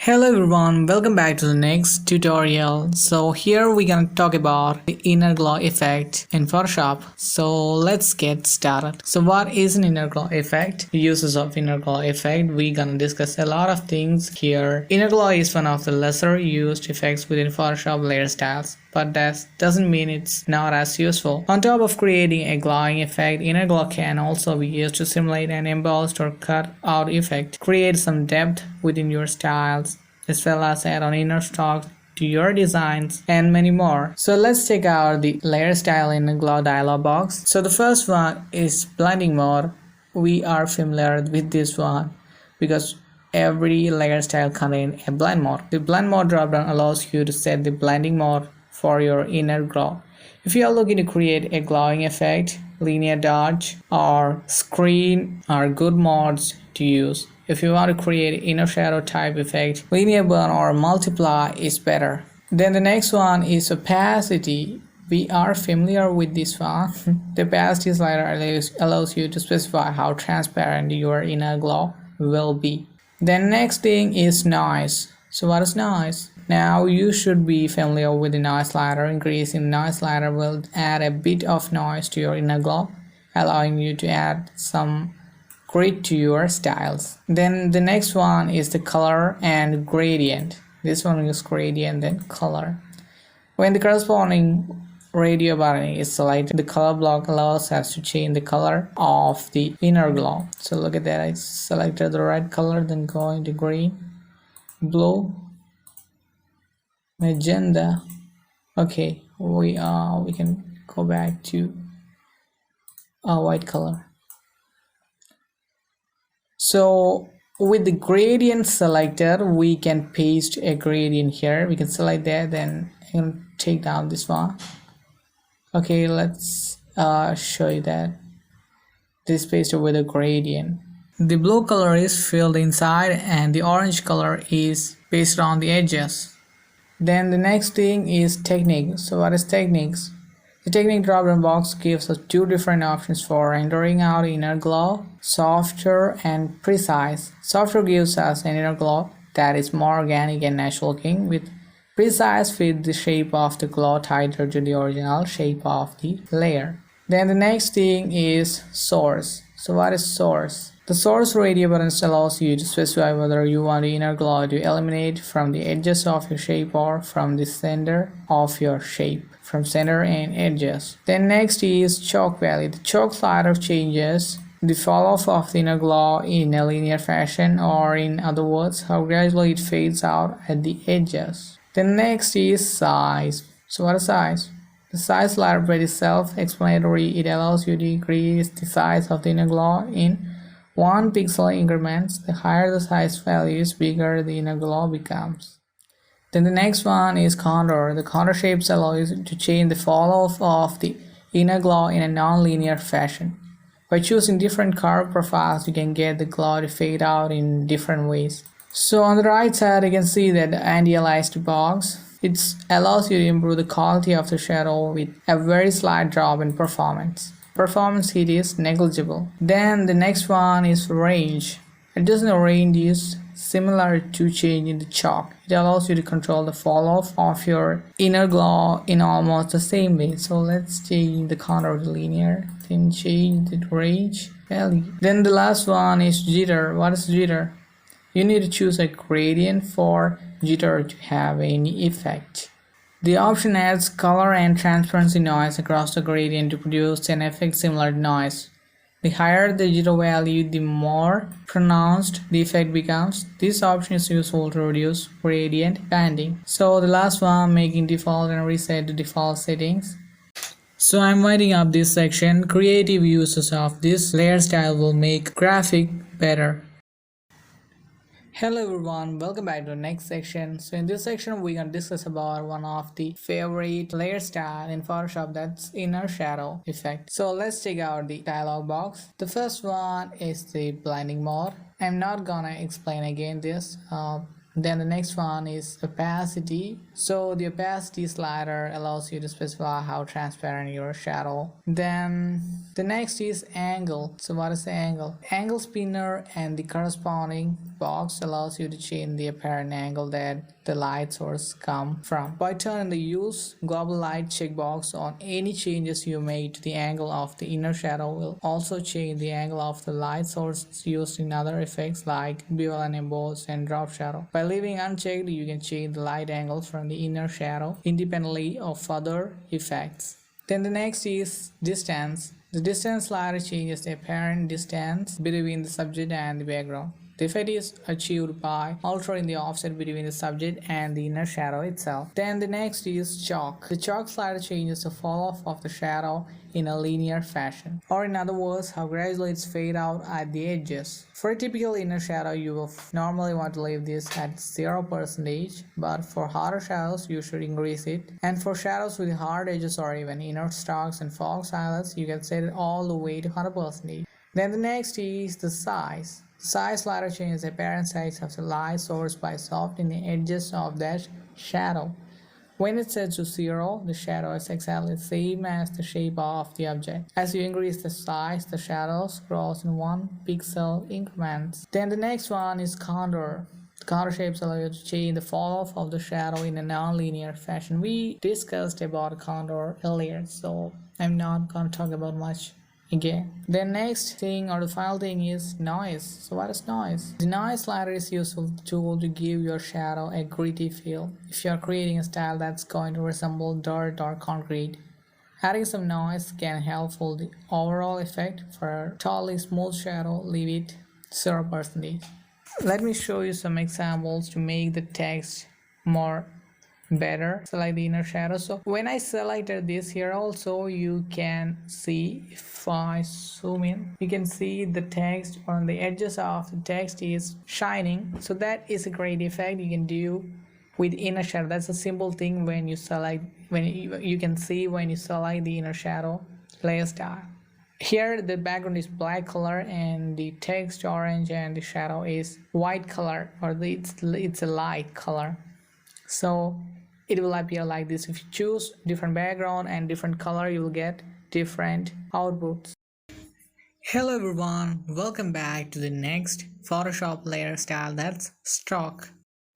Hello everyone, welcome back to the next tutorial. So here we're gonna talk about the inner glow effect in Photoshop. So let's get started. So what is an inner glow effect? The uses of inner glow effect. We're gonna discuss a lot of things here. Inner glow is one of the lesser used effects within Photoshop layer styles, but that doesn't mean it's not as useful. On top of creating a glowing effect, inner glow can also be used to simulate an embossed or cut out effect, create some depth within your styles, as well as add on inner stock to your designs and many more. So let's check out the layer style in the glow dialog box. So the first one is blending mode. We are familiar with this one because every layer style contains a blend mode. The blend mode dropdown allows you to set the blending mode for your inner glow. If you are looking to create a glowing effect, linear dodge or screen are good modes to use. If you want to create inner shadow type effect, linear burn or multiply is better. Then the next one is opacity. We are familiar with this one. The opacity slider allows you to specify how transparent your inner glow will be. Then next thing is noise. So what is noise? Now you should be familiar with the noise slider. Increasing the noise slider will add a bit of noise to your inner glow, allowing you to add some grid to your styles. Then the next one is the color and gradient. This one is gradient, then color. When the corresponding radio button is selected, the color block allows us to change the color of the inner glow. So look at that, I selected the red color, then going to green, blue, magenta. Okay, we can go back to a white color. So with the gradient selected, we can paste a gradient here. We can select that, then I can take down this one. Okay, let's show you that this pasted with a gradient. The blue color is filled inside and the orange color is pasted on the edges. Then the next thing is technique. So what is techniques? The technique drop-down box gives us two different options for rendering out inner glow: softer and precise. Softer gives us an inner glow that is more organic and natural looking, with precise fit the shape of the glow tighter to the original shape of the layer. Then the next thing is source. So what is source? The source radio button allows you to specify whether you want the inner glow to eliminate from the edges of your shape or from the center of your shape, from center and edges. Then next is choke value. The choke slider changes the fall off of the inner glow in a linear fashion, or in other words, how gradually it fades out at the edges. Then next is size. So what is size? The size slider is self-explanatory. It allows you to increase the size of the inner glow in 1 pixel increments. The higher the size value is, bigger the inner glow becomes. Then the next one is contour. The contour shapes allow you to change the fall off of the inner glow in a non-linear fashion. By choosing different curve profiles, you can get the glow to fade out in different ways. So on the right side, you can see that the anti-aliased box. It allows you to improve the quality of the shadow with a very slight drop in performance. Performance hit is negligible. Then the next one is range. Adjusting the range is similar to changing the chalk. It allows you to control the fall off of your inner glow in almost the same way. So let's change the contour to linear, then change the range value. Then the last one is jitter. What is jitter? You need to choose a gradient for jitter to have any effect. The option adds color and transparency noise across the gradient to produce an effect similar to noise. The higher the jitter value, the more pronounced the effect becomes. This option is useful to reduce gradient banding. So the last one, making default and reset the default settings. So I'm winding up this section. Creative uses of this layer style will make graphic better. Hello everyone, welcome back to the next section. So in this section we're gonna discuss about one of the favorite layer style in Photoshop, that's inner shadow effect. So let's check out the dialog box. The first one is the blending mode. I'm not gonna explain again this. Then the next one is opacity. So the opacity slider allows you to specify how transparent your shadow. Then the next is angle. So what is the angle? Angle spinner and the corresponding box allows you to change the apparent angle that the light source comes from. By turning the Use Global Light checkbox on, any changes you make to the angle of the inner shadow will also change the angle of the light source used in other effects like bevel and emboss and drop shadow. By leaving unchecked, you can change the light angle from the inner shadow independently of other effects. Then the next is distance. The distance slider changes the apparent distance between the subject and the background. The effect is achieved by altering the offset between the subject and the inner shadow itself. Then the next is chalk. The chalk slider changes the fall off of the shadow in a linear fashion, or in other words, how gradually it's fade out at the edges. For a typical inner shadow, you will normally want to leave this at 0%, but for harder shadows, you should increase it. And for shadows with hard edges or even inner stalks and fox highlights, you can set it all the way to 100%. Then the next is the size. The size slider changes the apparent size of the light source by softening the edges of that shadow. When it's set to 0, the shadow is exactly the same as the shape of the object. As you increase the size, the shadows grows in 1 pixel increments. Then the next one is contour. The contour shapes allow you to change the fall off of the shadow in a non-linear fashion. We discussed about contour earlier, so I'm not going to talk about much again. The next thing, or the final thing, is noise. So what is noise? The noise slider is a useful tool to give your shadow a gritty feel. If you are creating a style that's going to resemble dirt or concrete, adding some noise can help for the overall effect. For a totally smooth shadow, leave it 0%. Let me show you some examples to make the text more better. Select the inner shadow. So when I selected this here, also you can see, if I zoom in, you can see the text on the edges of the text is shining. So that is a great effect you can do with inner shadow. That's a simple thing when you select, when you can see when you select the inner shadow layer style. Here the background is black color and the text orange and the shadow is white color, or it's a light color. So it will appear like this. If you choose different background and different color, you will get different outputs. Hello everyone, welcome back to the next Photoshop layer style, that's stroke.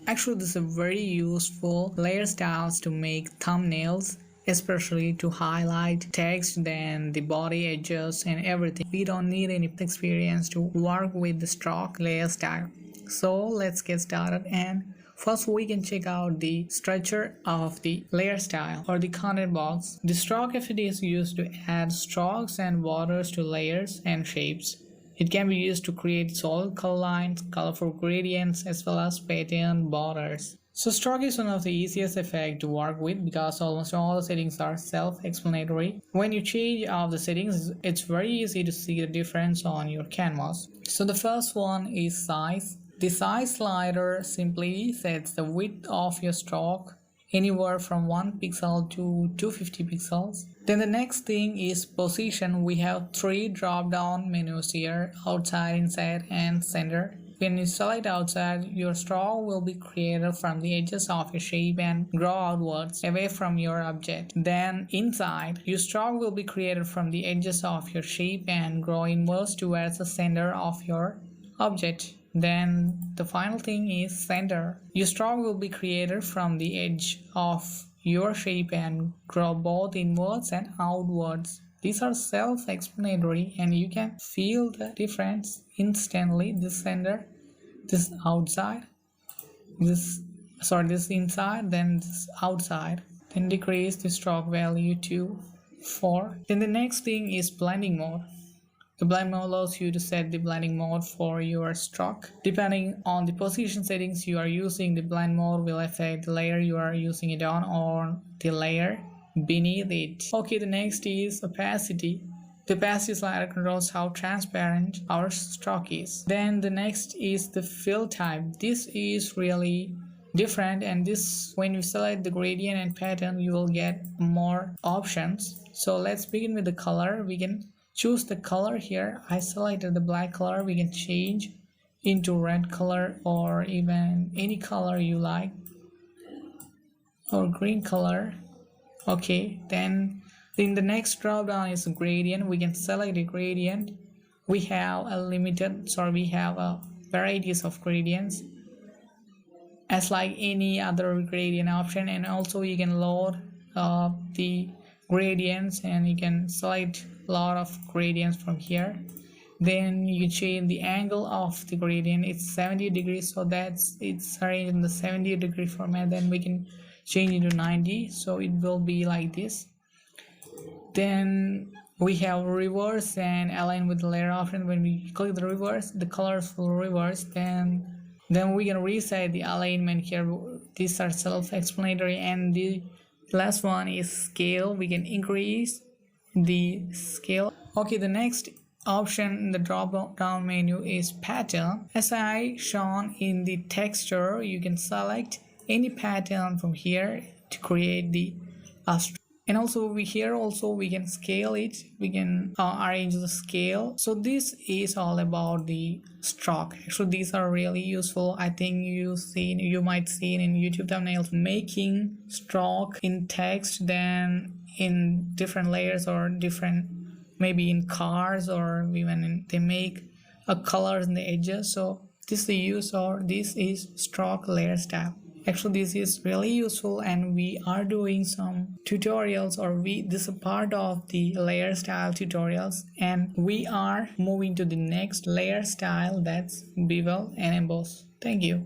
Actually, this is a very useful layer styles to make thumbnails, especially to highlight text, then the body edges and everything. We don't need any experience to work with the stroke layer style. So let's get started, and first we can check out the structure of the layer style or the content box. The stroke effect is used to add strokes and borders to layers and shapes. It can be used to create solid color lines, colorful gradients, as well as pattern borders. So stroke is one of the easiest effects to work with because almost all the settings are self-explanatory. When you change all the settings, it's very easy to see the difference on your canvas. So the first one is size. The size slider simply sets the width of your stroke anywhere from 1 pixel to 250 pixels. Then the next thing is position. We have 3 drop down menus here: outside, inside and center. When you select outside, your stroke will be created from the edges of your shape and grow outwards away from your object. Then inside, your stroke will be created from the edges of your shape and grow inwards towards the center of your object. Then the final thing is center. Your stroke will be created from the edge of your shape and grow both inwards and outwards. These are self-explanatory and you can feel the difference instantly. This center, this outside, this inside, then this outside. Then decrease the stroke value to 4. Then the next thing is blending mode. The blend mode allows you to set the blending mode for your stroke. Depending on the position settings you are using, the blend mode will affect the layer you are using it on or the layer beneath it. Okay, the next is opacity. The opacity slider controls how transparent our stroke is. Then the next is the fill type. This is really different, and this, when you select the gradient and pattern, you will get more options. So let's begin with the color. We can choose the color here. I selected the black color. We can change into red color or even any color you like, or green color. Okay, then in the next drop down is gradient. We can select the gradient. We have a varieties of gradients as like any other gradient option. And also you can load the gradients, and you can select a lot of gradients from here. Then you can change the angle of the gradient. It's 70 degrees, so that's it's arranged in the 70-degree format. Then we can change it to 90, so it will be like this. Then we have reverse and align with the layer option. When we click the reverse, the colors will reverse. Then we can reset the alignment here. These are self-explanatory. And the last one is scale. We can increase the scale. Okay, the next option in the drop down menu is pattern. As I shown in the texture, you can select any pattern from here to create the and also we can scale it. We can arrange the scale. So this is all about the stroke. Actually, these are really useful. I think you might see in YouTube thumbnails making stroke in text, then in different layers, or different maybe in cars, or even they make a colors in the edges. So this is stroke layer style. Actually, this is really useful, and we are doing some tutorials, or this is a part of the layer style tutorials, and we are moving to the next layer style, that's bevel and emboss. Thank you.